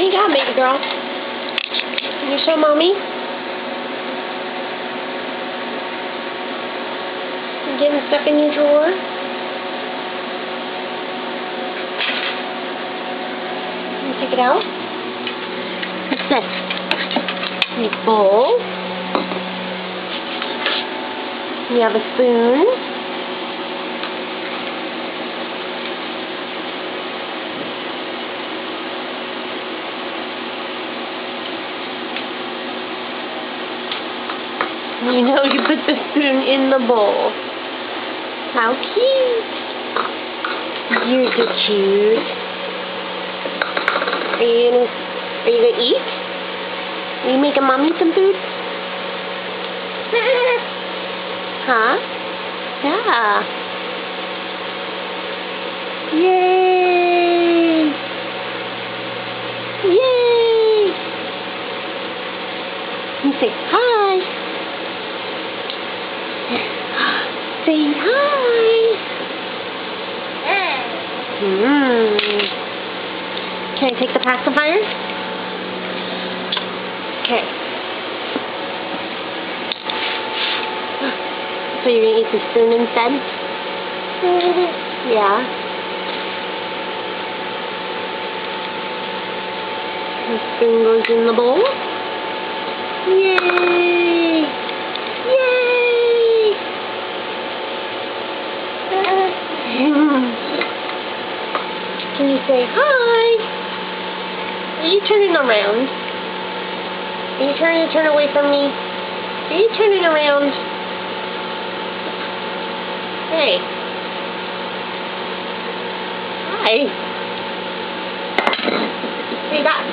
you got, baby girl? Can you show mommy? You getting stuff in your drawer? Can you take it out? What's this? A bowl. You have a spoon. You know you put the spoon in the bowl. How cute. You're so cute. Are you gonna eat? Are you making mommy some food? Huh? Yeah. Yay! Yay! You say hi. Say hi. Can I take the pacifier? Okay. So you're gonna eat the spoon instead? Yeah. The spoon goes in the bowl. Yay! Yay! Can you say hi? Are you turning around? Are you trying to turn away from me? Are you turning around? Hey. Hi. Say that.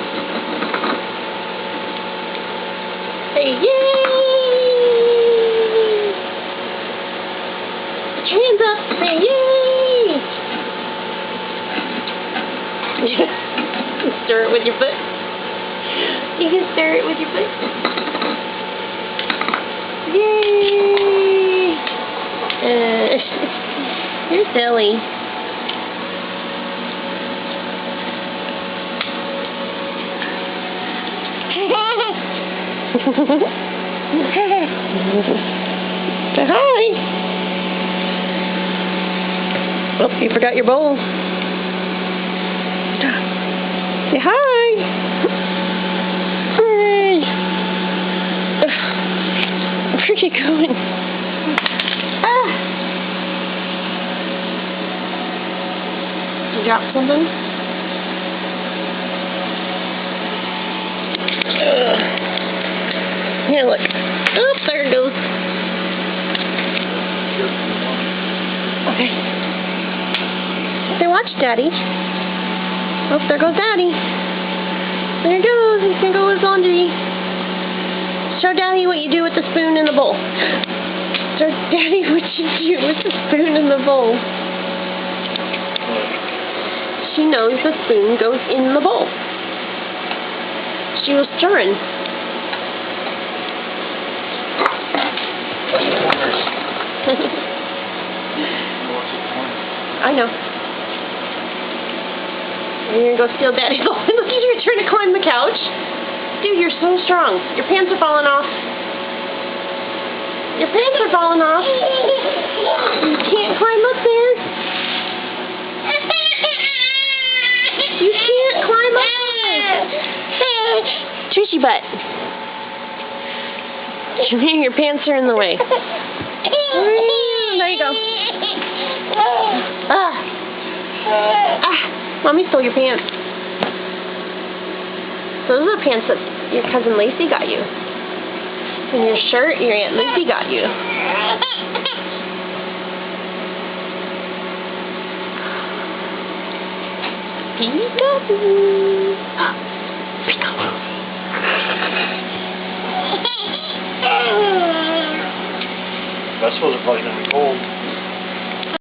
Say yay! Put your hands up. Say yay! You can stir it with your foot. You can stir it with your foot. Yay! You're silly. Say hi. Oh, you forgot your bowl. Say hi. Hi. Where are you going? Did you drop something? Here, look. Oh, there it goes. Okay. Say, watch, Daddy. Oh, there goes Daddy. There it goes. He's gonna go with his laundry. Show Daddy what you do with the spoon in the bowl. Show Daddy what you do with the spoon in the bowl. She knows the spoon goes in the bowl. She was stirring. I know. You're gonna go steal Daddy's bowl. Look, you're trying to climb the couch. Dude, you're so strong. Your pants are falling off. Your pants are falling off. You can't climb up there. You can't climb up there. Trishy butt. Your pants are in the way. There you go. Mommy stole your pants. Those are the pants that your cousin Lacey got you. And your shirt your Aunt Lizzie got you. Peekaboo. Peekaboo. I suppose it's probably going to be cold.